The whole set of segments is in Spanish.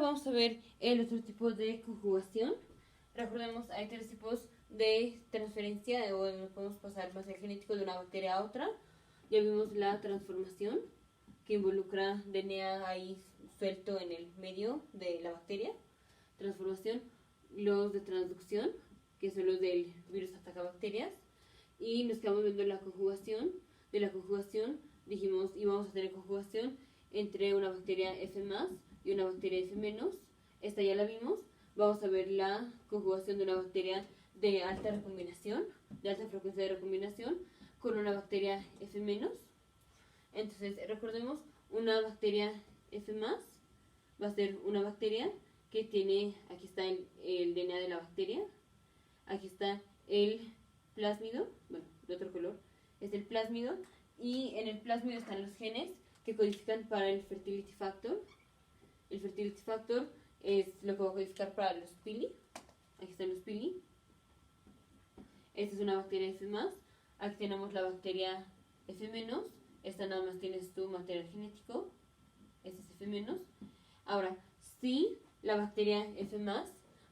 vamos a ver el otro tipo de conjugación. Recordemos, hay tres tipos de transferencia, o podemos pasar material genético de una bacteria a otra. Ya vimos la transformación, que involucra DNA ahí suelto en el medio de la bacteria. Transformación, los de transducción, que son los del virus ataca bacterias. Y nos quedamos viendo la conjugación. De la conjugación dijimos íbamos a tener conjugación entre una bacteria F+ y una bacteria F-. Esta ya la vimos. Vamos a ver la conjugación de una bacteria de alta recombinación, de alta frecuencia de recombinación, con una bacteria F-. Entonces, recordemos, una bacteria F+ va a ser una bacteria que tiene, aquí está el DNA de la bacteria, aquí está el plásmido, bueno, de otro color, es el plásmido, y en el plásmido están los genes que codifican para el fertility factor. El fertility factor es lo que va a codificar para los pili. Aquí están los pili. Esta es una bacteria F+. Aquí tenemos la bacteria F-. Esta nada más tiene su material genético. Este es F-. Ahora, si la bacteria F+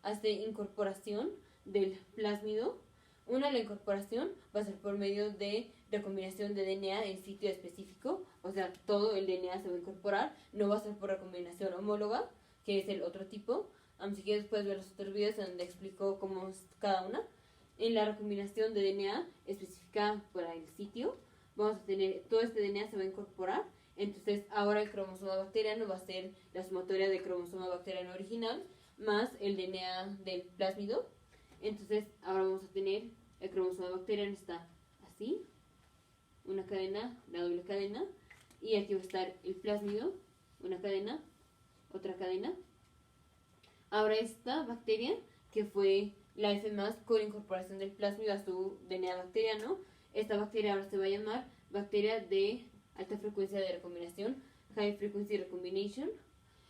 hace incorporación del plásmido, la incorporación va a ser por medio de recombinación de DNA en sitio específico, o sea, todo el DNA se va a incorporar, no va a ser por recombinación homóloga, que es el otro tipo. Si quieres puedes ver los otros videos donde explico cómo es cada una. En la recombinación de DNA específica para el sitio, vamos a tener, todo este DNA se va a incorporar, entonces ahora el cromosoma bacteriano va a ser la sumatoria del cromosoma bacteriano original más el DNA del plásmido. Entonces ahora vamos a tener el cromosoma bacteriano está así, una cadena, la doble cadena, y aquí va a estar el plásmido, una cadena, otra cadena. Ahora esta bacteria, que fue la F+ con incorporación del plásmido a su DNA bacteriano, esta bacteria ahora se va a llamar bacteria de alta frecuencia de recombinación, High Frequency Recombination.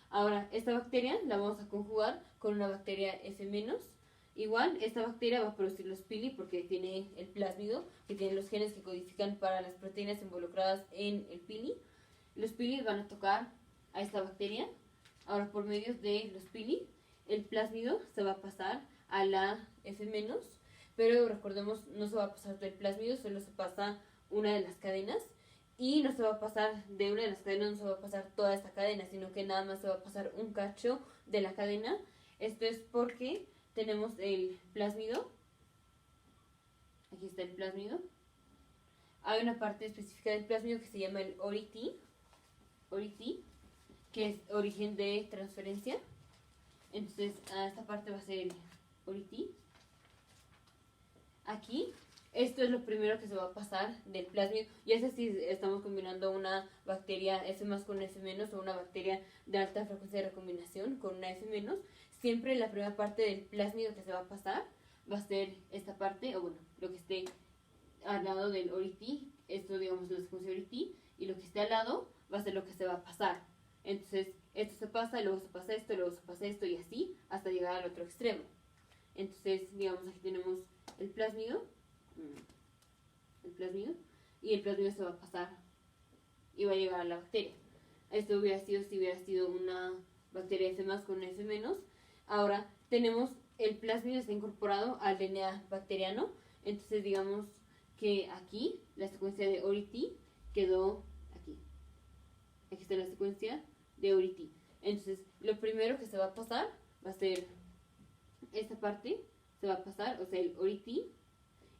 Ahora, esta bacteria la vamos a conjugar con una bacteria F-. Igual, esta bacteria va a producir los pili porque tiene el plásmido, que tiene los genes que codifican para las proteínas involucradas en el pili. Los pili van a tocar a esta bacteria. Ahora, por medio de los pili, el plásmido se va a pasar a la F-, pero recordemos, no se va a pasar todo el plásmido, solo se pasa una de las cadenas. Y no se va a pasar de una de las cadenas, no se va a pasar toda esta cadena, sino que nada más se va a pasar un cacho de la cadena. Esto es porque tenemos el plásmido. Aquí está el plásmido. Hay una parte específica del plásmido que se llama el ORIT, que es origen de transferencia. Entonces, esta parte va a ser el ORIT. Aquí, esto es lo primero que se va a pasar del plásmido. Y es si estamos combinando una bacteria F+ con una F- o una bacteria de alta frecuencia de recombinación con una F-. Siempre la primera parte del plásmido que se va a pasar va a ser esta parte, o bueno, lo que esté al lado del ORIT. Esto, digamos, la secuencia ORIT. Y lo que esté al lado va a ser lo que se va a pasar. Entonces, esto se pasa, luego se pasa esto, luego se pasa esto, y así hasta llegar al otro extremo. Entonces, digamos, aquí tenemos el plásmido, y el plásmido se va a pasar y va a llegar a la bacteria. Esto hubiera sido si hubiera sido una bacteria F+ con una F-. Ahora tenemos el plásmido está incorporado al DNA bacteriano, entonces digamos que aquí la secuencia de ORIT quedó aquí. Aquí está la secuencia de ORIT. Entonces lo primero que se va a pasar va a ser esta parte, se va a pasar, o sea, el ORIT,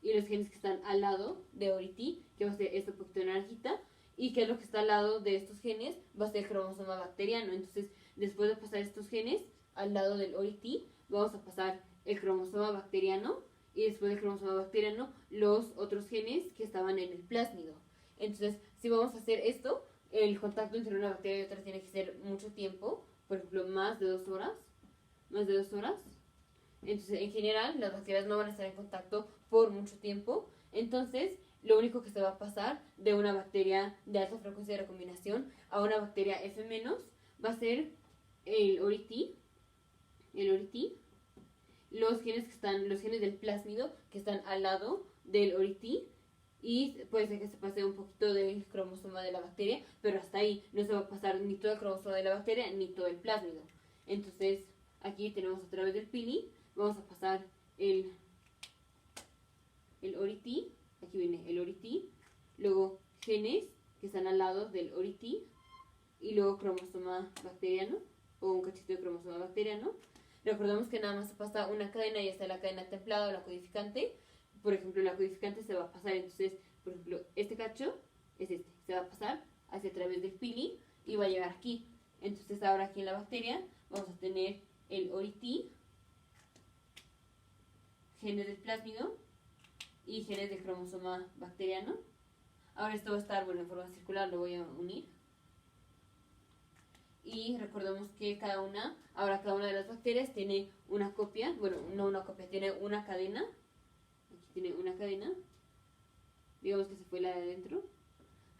y los genes que están al lado de ORIT, que va a ser esta poquito naranjita, y que es lo que está al lado de estos genes va a ser el cromosoma bacteriano. Entonces, después de pasar estos genes al lado del ORIT, vamos a pasar el cromosoma bacteriano, y después del cromosoma bacteriano, los otros genes que estaban en el plásmido. Entonces, si vamos a hacer esto, el contacto entre una bacteria y otra tiene que ser mucho tiempo, por ejemplo, más de 2 horas. Entonces, en general, las bacterias no van a estar en contacto por mucho tiempo. Entonces, lo único que se va a pasar de una bacteria de alta frecuencia de recombinación a una bacteria F- va a ser el ORIT, los genes del plásmido que están al lado del ORIT, y puede ser que se pase un poquito del cromosoma de la bacteria, pero hasta ahí no se va a pasar ni todo el cromosoma de la bacteria ni todo el plásmido. Entonces, aquí tenemos a través del pili, vamos a pasar el ORI-T, aquí viene el ORI-T, luego genes que están al lado del ORI-T, y luego cromosoma bacteriano, o un cachito de cromosoma bacteriano. Recordemos que nada más se pasa una cadena y está la cadena templada o la codificante. Por ejemplo, la codificante se va a pasar, entonces, por ejemplo, este cacho es este, se va a pasar hacia a través del pili y va a llegar aquí. Entonces ahora aquí en la bacteria vamos a tener el ORI-T, genes del plásmido y genes del cromosoma bacteriano. Ahora esto va a estar, bueno, en forma circular, lo voy a unir. Y recordemos que cada una de las bacterias tiene una copia, bueno, no una copia, tiene una cadena. Aquí tiene una cadena. Digamos que se fue la de adentro.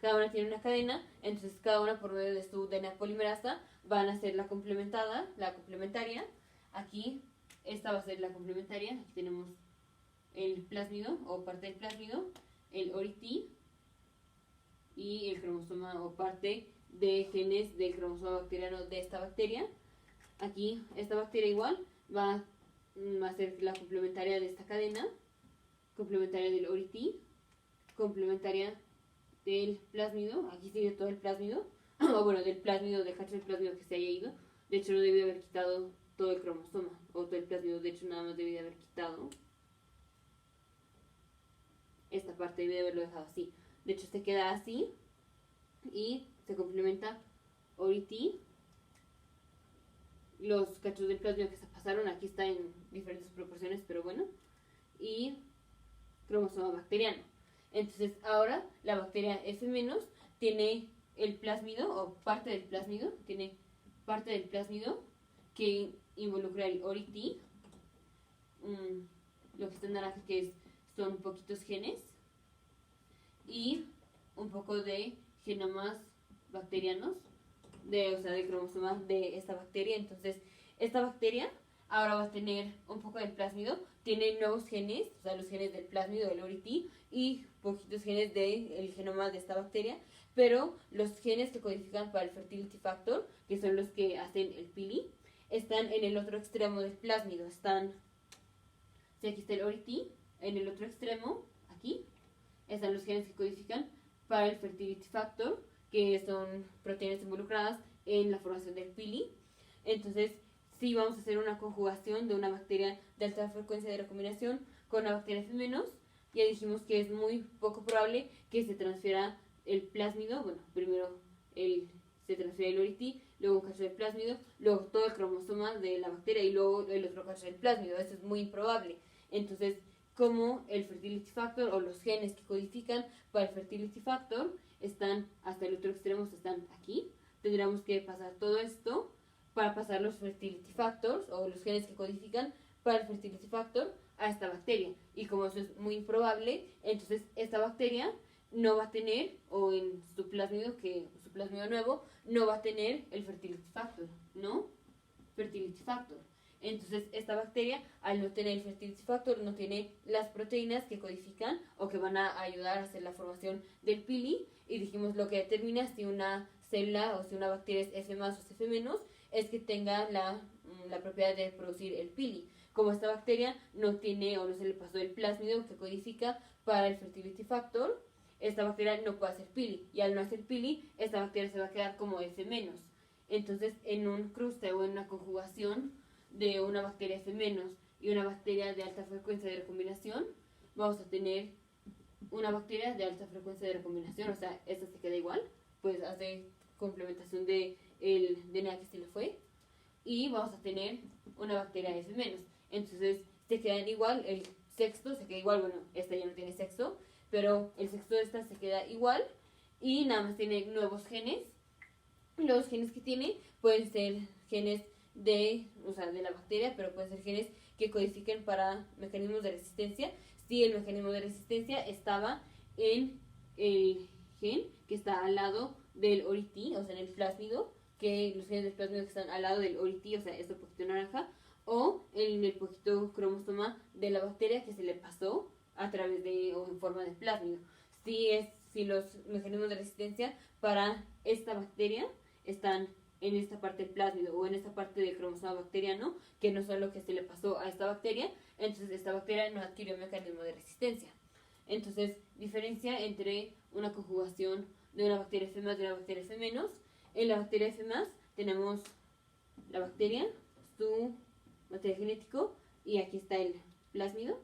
Cada una tiene una cadena, entonces cada una por medio de su DNA polimerasa van a ser la complementaria. Aquí esta va a ser la complementaria. Aquí tenemos el plásmido o parte del plásmido, el ORI-T y el cromosoma o parte de genes del cromosoma bacteriano de esta bacteria. Aquí esta bacteria igual va a ser la complementaria de esta cadena, complementaria del ORI-T, complementaria del plásmido. Aquí sigue todo el plásmido, o bueno, del plásmido, del cacho del plásmido que se haya ido. De hecho no debí haber quitado todo el cromosoma o todo el plásmido, de hecho nada más debí haber quitado esta parte, debí haberlo dejado así. De hecho se queda así y se complementa ORI-T. Los cachos del plásmido que se pasaron, aquí está en diferentes proporciones, pero bueno. Y cromosoma bacteriano. Entonces ahora la bacteria F- tiene el plásmido o parte del plásmido, que involucra el ORI-T. Lo que está en naranja son poquitos genes y un poco de genomas bacterianos, de cromosomas de esta bacteria. Entonces, esta bacteria ahora va a tener un poco del plásmido, tiene nuevos genes, o sea, los genes del plásmido, del ORI-T, y poquitos genes del genoma de esta bacteria, pero los genes que codifican para el fertility factor, que son los que hacen el pili, están en el otro extremo del plásmido. Si aquí está el ORI-T, en el otro extremo, aquí, están los genes que codifican para el fertility factor, que son proteínas involucradas en la formación del pili. Entonces, si vamos a hacer una conjugación de una bacteria de alta frecuencia de recombinación con una bacteria F-, ya dijimos que es muy poco probable que se transfiera el plásmido. Bueno, primero se transfiere el ORI-T, luego un cacho del plásmido, luego todo el cromosoma de la bacteria y luego el otro cacho del plásmido. Eso es muy improbable. Entonces, como el fertility factor o los genes que codifican para el fertility factor están hasta el otro extremo, están aquí, tendríamos que pasar todo esto para pasar los fertility factors o los genes que codifican para el fertility factor a esta bacteria. Y como eso es muy improbable, entonces esta bacteria no va a tener, o en su plásmido nuevo, no va a tener el fertility factor, ¿no? Fertility factor. Entonces esta bacteria, al no tener el fertility factor, no tiene las proteínas que codifican o que van a ayudar a hacer la formación del pili. Y dijimos, lo que determina si una célula o si una bacteria es F+ o es F-, es que tenga la propiedad de producir el pili. Como esta bacteria no tiene o no se le pasó el plásmido que codifica para el fertility factor, esta bacteria no puede hacer pili. Y al no hacer pili, esta bacteria se va a quedar como F-. Entonces, en un cruce o en una conjugación de una bacteria F- y una bacteria de alta frecuencia de recombinación, vamos a tener una bacteria de alta frecuencia de recombinación, o sea, esta se queda igual, pues hace complementación del DNA que se le fue, y vamos a tener una bacteria F-. Entonces, se quedan igual, el sexto se queda igual, bueno, esta ya no tiene sexo, pero el sexto de esta se queda igual, y nada más tiene nuevos genes. Los genes que tiene pueden ser genes de la bacteria, pero pueden ser genes que codifiquen para mecanismos de resistencia. Si el mecanismo de resistencia estaba en el gen que está al lado del ORI-T, o sea, en el plásmido, que los genes del plásmido que están al lado del ORI-T, o sea, este poquito naranja, o en el poquito cromosoma de la bacteria que se le pasó a través de o en forma de plásmido. Si los mecanismos de resistencia para esta bacteria están en esta parte del plásmido o en esta parte del cromosoma bacteriano, que no son lo que se le pasó a esta bacteria, entonces esta bacteria no adquirió mecanismo de resistencia. Entonces, diferencia entre una conjugación de una bacteria F más de una bacteria F menos. En la bacteria F más tenemos la bacteria, su material genético, y aquí está el plásmido.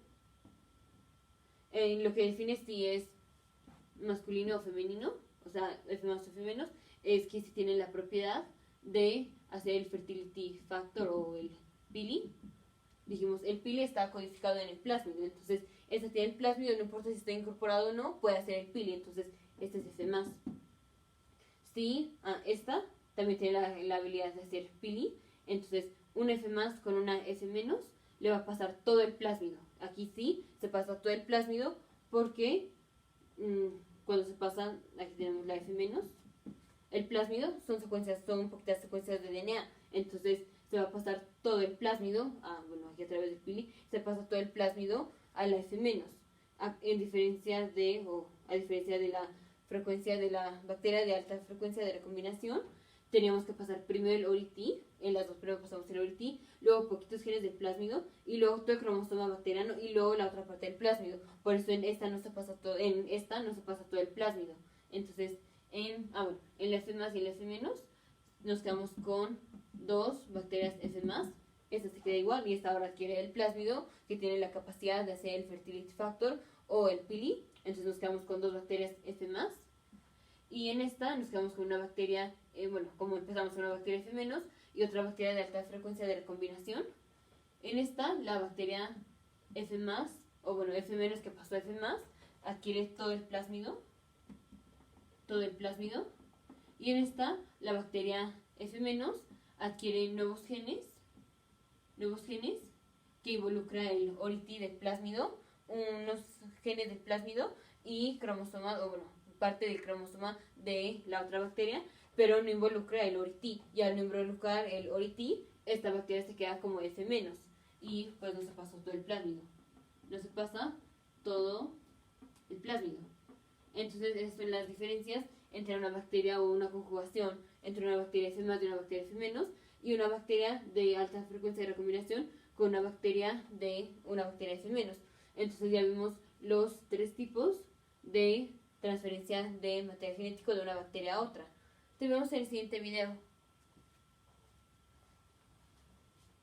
Lo que define si es masculino o femenino, o sea, F más o F menos, es que si tiene la propiedad de hacer el fertility factor o el pili. Dijimos, el pili está codificado en el plásmido, entonces esta tiene el plásmido, no importa si está incorporado o no, puede hacer el pili, entonces este es F más. Sí, esta también tiene la habilidad de hacer pili, entonces un F más con una F menos le va a pasar todo el plásmido. Aquí sí se pasa todo el plásmido porque cuando se pasa, aquí tenemos la F menos, el plásmido son poquitas secuencias de DNA, entonces se va a pasar todo el plásmido, aquí a través del pili, se pasa todo el plásmido a la F menos, a diferencia de la frecuencia de la bacteria de alta frecuencia de recombinación, teníamos que pasar primero el ORIT, en las dos primero pasamos el ORIT, luego poquitos genes del plásmido y luego todo el cromosoma bacteriano y luego la otra parte del plásmido. Por eso en esta no se pasa todo el plásmido. Entonces, en la F más y el F menos nos quedamos con dos bacterias F más. Esta se queda igual y esta ahora adquiere el plásmido que tiene la capacidad de hacer el fertility factor o el pili. Entonces nos quedamos con dos bacterias F más. Y en esta nos quedamos con una bacteria, como empezamos con una bacteria F menos y otra bacteria de alta frecuencia de recombinación. En esta, la bacteria F más, F menos que pasó a F más, adquiere todo el plásmido. Y en esta, la bacteria F menos adquiere nuevos genes que involucra el ORIT del plásmido, unos genes del plásmido y cromosoma, parte del cromosoma de la otra bacteria, pero no involucra el ORIT. Y al no involucrar el ORIT, esta bacteria se queda como F menos y pues no se pasó todo el plásmido. Entonces esas son las diferencias entre una bacteria o una conjugación entre una bacteria F más y una bacteria F menos y una bacteria de alta frecuencia de recombinación con una bacteria F menos. Entonces ya vimos los tres tipos de transferencia de material genético de una bacteria a otra. Te vemos en el siguiente video.